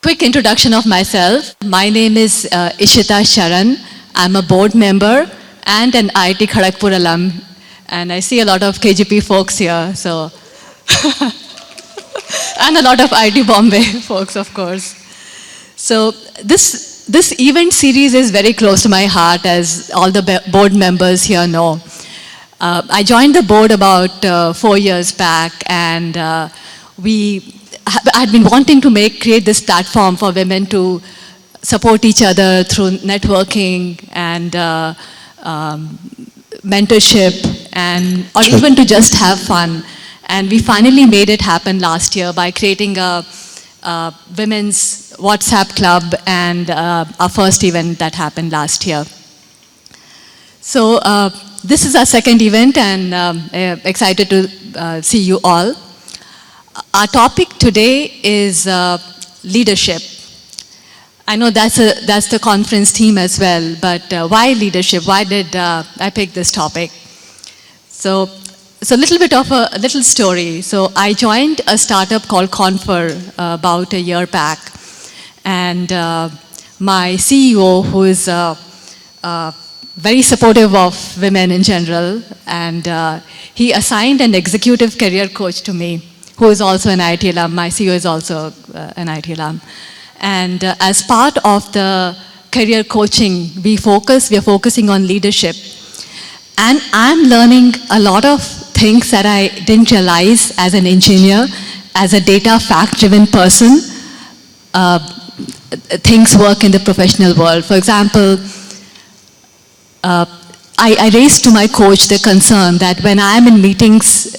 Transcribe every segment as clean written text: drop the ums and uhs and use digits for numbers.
quick introduction of myself. My name is Ishita Sharan. I'm a board member and an IIT Kharagpur alum. And I see a lot of KGP folks here, so. And a lot of IIT Bombay folks, of course. So this event series is very close to my heart, as all the board members here know. I joined the board about 4 years back, and I'd been wanting to create this platform for women to support each other through networking and mentorship, or even to just have fun. And we finally made it happen last year by creating a women's WhatsApp club, and our first event that happened last year. So this is our second event, and excited to see you all. Our topic today is leadership. I know that's the conference theme as well, but why leadership? Why did I pick this topic? So a little bit of a little story. So I joined a startup called Confer about a year back, and my CEO, who is very supportive of women in general, and he assigned an executive career coach to me, who is also an IIT alum. My CEO is also an IIT alum. And as part of the career coaching, we are focusing on leadership. And I'm learning a lot of things that I didn't realize as an engineer, as a data fact-driven person. Things work in the professional world. For example, I raised to my coach the concern that when I'm in meetings,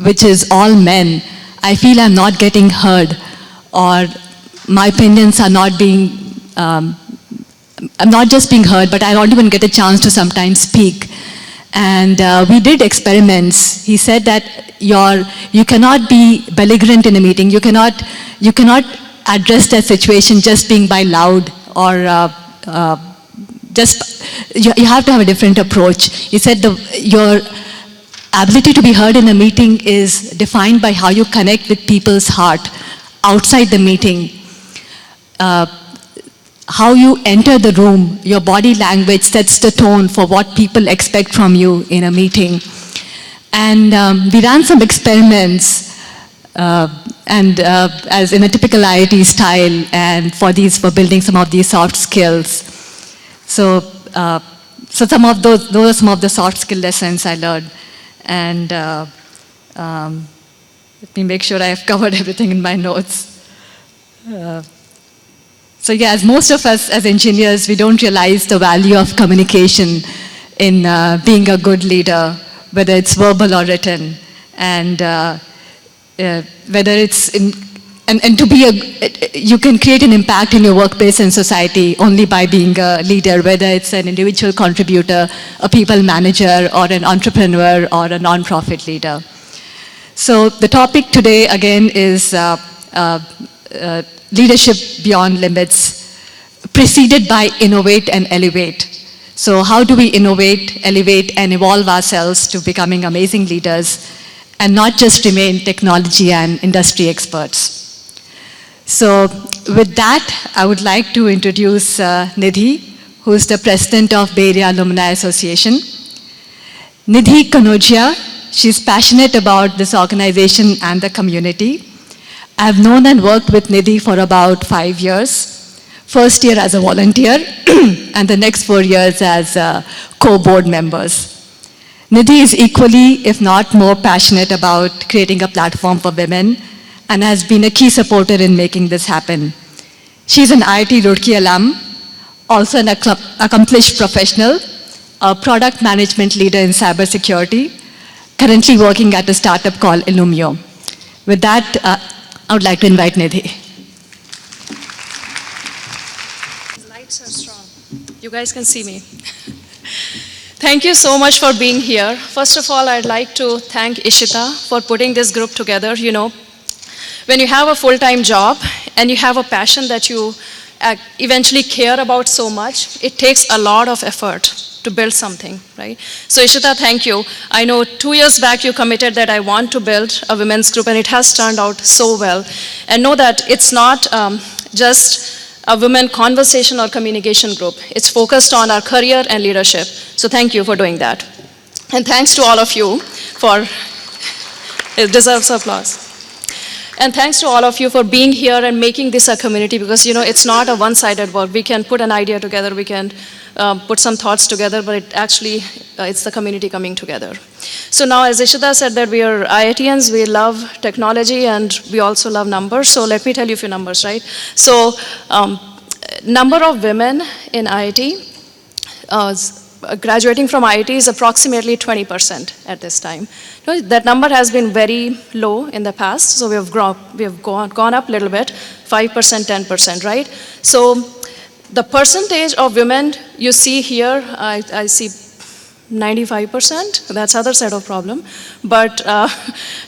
which is all men, I feel I'm not getting heard, or my opinions are not being, I'm not just being heard, but I don't even get a chance to sometimes speak. And we did experiments. He said that you cannot be belligerent in a meeting. You cannot address that situation just being by loud, or you have to have a different approach. He said your ability to be heard in a meeting is defined by how you connect with people's heart outside the meeting. How you enter the room, your body language sets the tone for what people expect from you in a meeting. And we ran some experiments, as in a typical IIT style, and for building some of these soft skills. So some of those are some of the soft skill lessons I learned. And let me make sure I've covered everything in my notes. So yeah, as most of us as engineers, we don't realize the value of communication in being a good leader, whether it's verbal or written, and whether it's you can create an impact in your workplace and society only by being a leader, whether it's an individual contributor, a people manager, or an entrepreneur, or a non-profit leader. So the topic today again is leadership beyond limits, preceded by innovate and elevate. So how do we innovate, elevate, and evolve ourselves to becoming amazing leaders, and not just remain technology and industry experts? So with that, I would like to introduce Nidhi, who is the president of Bay Area Alumni Association. Nidhi Kanodia, she's passionate about this organization and the community. I've known and worked with Nidhi for about 5 years. First year as a volunteer, and the next 4 years as co-board members. Nidhi is equally, if not more, passionate about creating a platform for women, and has been a key supporter in making this happen. She's an IIT Roorkee alum, also an accomplished professional, a product management leader in cybersecurity, currently working at a startup called Illumio. With that, I would like to invite Nidhi. The lights are strong. You guys can see me. Thank you so much for being here. First of all, I'd like to thank Ishita for putting this group together. You know, when you have a full-time job and you have a passion that you eventually care about so much, it takes a lot of effort to build something, right? So Ishita, thank you. I know 2 years back you committed that I want to build a women's group, and it has turned out so well. And know that it's not just a women conversation or communication group. It's focused on our career and leadership. So thank you for doing that. And thanks to all of you for, it deserves applause. And thanks to all of you for being here and making this a community, because it's not a one-sided work. We can put an idea together, we can put some thoughts together, but it's the community coming together. So now, as Ishita said, that we are IITians, we love technology, and we also love numbers. So let me tell you a few numbers, right? So number of women in IIT, graduating from IIT is approximately 20% at this time. That number has been very low in the past, so we have gone up a little bit, 5%, 10%, right? So the percentage of women you see here, I see 95%, that's other side of problem. But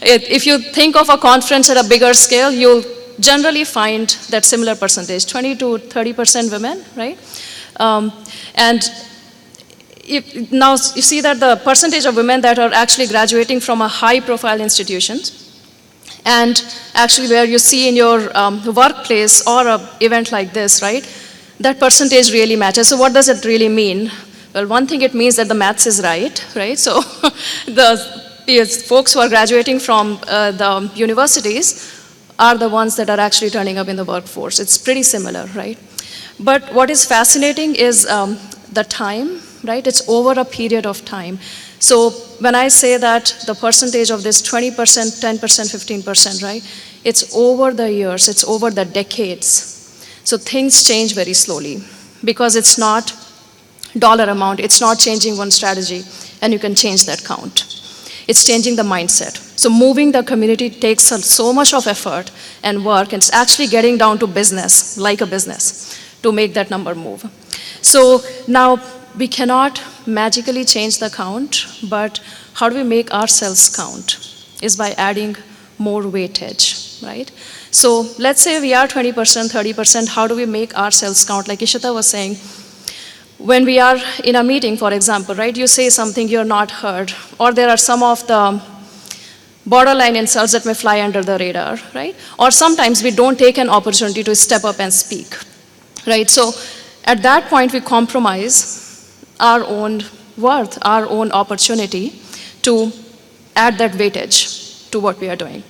if you think of a conference at a bigger scale, you'll generally find that similar percentage, 20 to 30% women, right? And now you see that the percentage of women that are actually graduating from a high-profile institutions, and actually where you see in your workplace or an event like this, right, that percentage really matters. So what does it really mean? Well, one thing it means that the maths is right? So the folks who are graduating from the universities are the ones that are actually turning up in the workforce. It's pretty similar, right? But what is fascinating is the time, right? It's over a period of time. So when I say that the percentage of this 20%, 10%, 15%, right? It's over the years, it's over the decades. So things change very slowly because it's not dollar amount, it's not changing one strategy and you can change that count. It's changing the mindset. So moving the community takes so much of effort and work, and it's actually getting down to business, like a business, to make that number move. So now we cannot magically change the count, but how do we make ourselves count? Is by adding more weightage, right? So let's say we are 20%, 30%, how do we make ourselves count? Like Ishita was saying, when we are in a meeting, for example, right, you say something you're not heard, or there are some of the borderline insults that may fly under the radar, right? Or sometimes we don't take an opportunity to step up and speak, right? So at that point, we compromise our own worth, our own opportunity to add that weightage to what we are doing.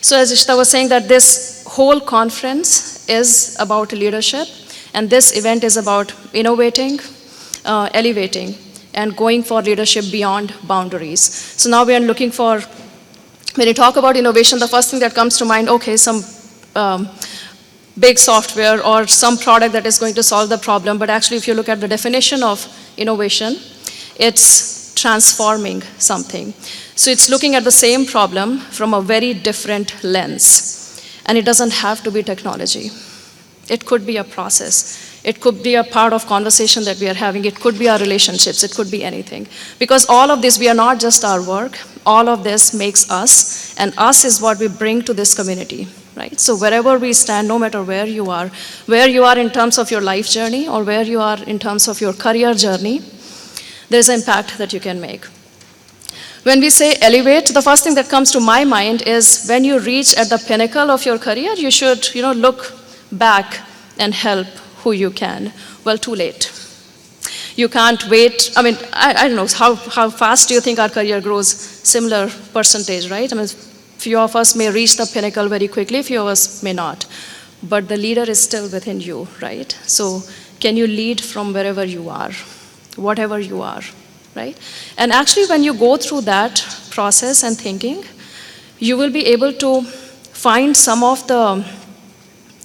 So as Ishita was saying, that this whole conference is about leadership, and this event is about innovating, elevating, and going for leadership beyond boundaries. So now we are looking for, when you talk about innovation, the first thing that comes to mind, okay, some big software or some product that is going to solve the problem, but actually if you look at the definition of innovation, it's transforming something. So it's looking at the same problem from a very different lens. And it doesn't have to be technology. It could be a process. It could be a part of conversation that we are having. It could be our relationships. It could be anything. Because all of this, we are not just our work. All of this makes us, and us is what we bring to this community, right? So wherever we stand, no matter where you are in terms of your life journey or where you are in terms of your career journey, there's an impact that you can make. When we say elevate, the first thing that comes to my mind is when you reach at the pinnacle of your career, you should, look back and help who you can. Well, too late. You can't wait. I mean, I don't know, how fast do you think our career grows? Similar percentage, right? I mean, few of us may reach the pinnacle very quickly, few of us may not. But the leader is still within you, right? So can you lead from wherever you are, whatever you are, right? And actually when you go through that process and thinking, you will be able to find some of the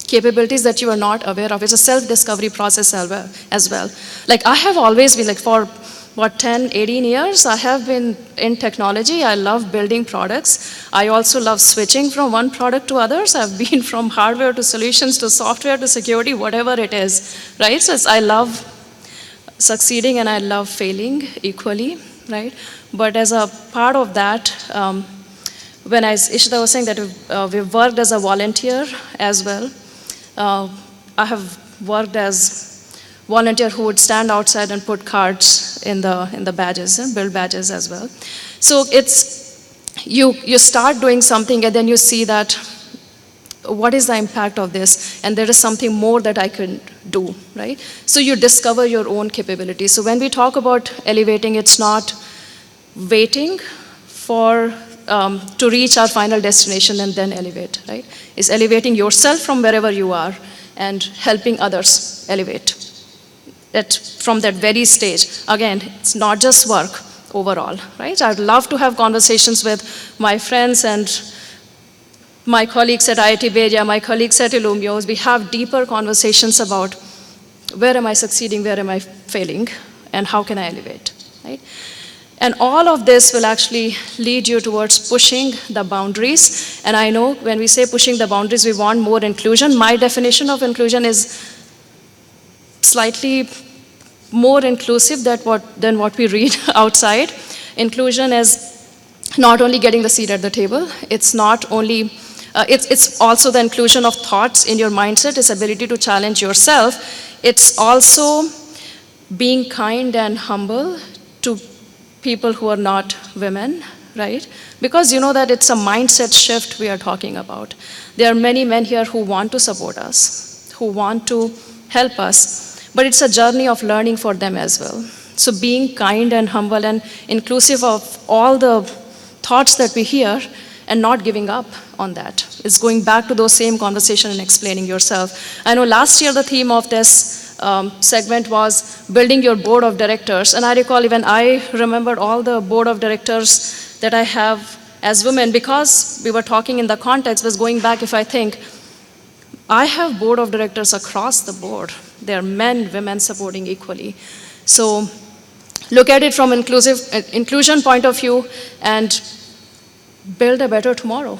capabilities that you are not aware of. It's a self-discovery process as well. Like I have always been, like for 10, 18 years, I have been in technology. I love building products. I also love switching from one product to others. I've been from hardware to solutions to software to security, whatever it is, right? So I love succeeding and I love failing equally, right? But as a part of that, when Ishita was saying that we've worked as a volunteer as well, I have worked as volunteer who would stand outside and put cards in the badges and build badges as well. So it's, you start doing something and then you see that what is the impact of this? And there is something more that I can do, right? So you discover your own capabilities. So when we talk about elevating, it's not waiting for to reach our final destination and then elevate, right? It's elevating yourself from wherever you are and helping others elevate. From that very stage. Again, it's not just work overall, right? I'd love to have conversations with my friends and my colleagues at IIT Bay Area, my colleagues at Illumio. We have deeper conversations about where am I succeeding, where am I failing, and how can I elevate, right? And all of this will actually lead you towards pushing the boundaries. And I know when we say pushing the boundaries, we want more inclusion. My definition of inclusion is slightly more inclusive than what we read outside. Inclusion is not only getting the seat at the table, it's not only, it's also the inclusion of thoughts in your mindset, it's ability to challenge yourself. It's also being kind and humble to people who are not women, right? Because you know that it's a mindset shift we are talking about. There are many men here who want to support us, who want to help us, but it's a journey of learning for them as well. So being kind and humble and inclusive of all the thoughts that we hear and not giving up on that. It's going back to those same conversations and explaining yourself. I know last year the theme of this segment was building your board of directors. And I recall even I remembered all the board of directors that I have as women because we were talking in the context, was going back if I think, I have board of directors across the board. There are men, women supporting equally. So look at it from inclusion point of view and build a better tomorrow.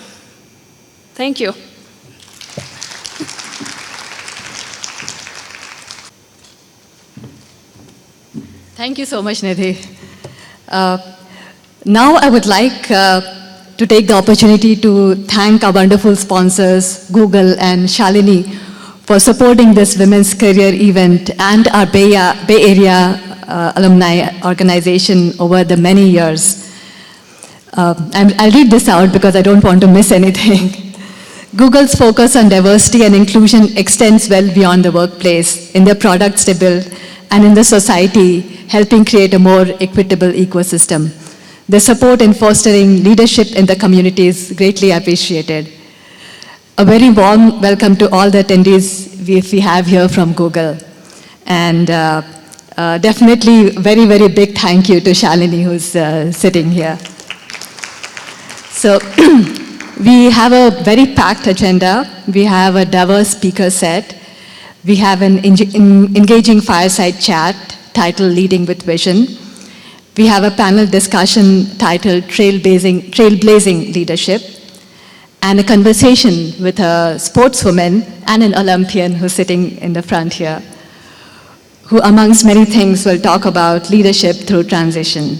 Thank you. Thank you so much, Nidhi. Now I would like to take the opportunity to thank our wonderful sponsors, Google and Shalini, for supporting this Women's Career event and our Bay Area alumni organization over the many years. I'll read this out because I don't want to miss anything. Google's focus on diversity and inclusion extends well beyond the workplace, in their products they build, and in the society, helping create a more equitable ecosystem. The support in fostering leadership in the community is greatly appreciated. A very warm welcome to all the attendees we have here from Google. And definitely very, very big thank you to Shalini who's sitting here. So we have a very packed agenda. We have a diverse speaker set. We have an engaging fireside chat titled Leading with Vision. We have a panel discussion titled Trailblazing Leadership, and a conversation with a sportswoman and an Olympian who's sitting in the front here, who amongst many things will talk about leadership through transition.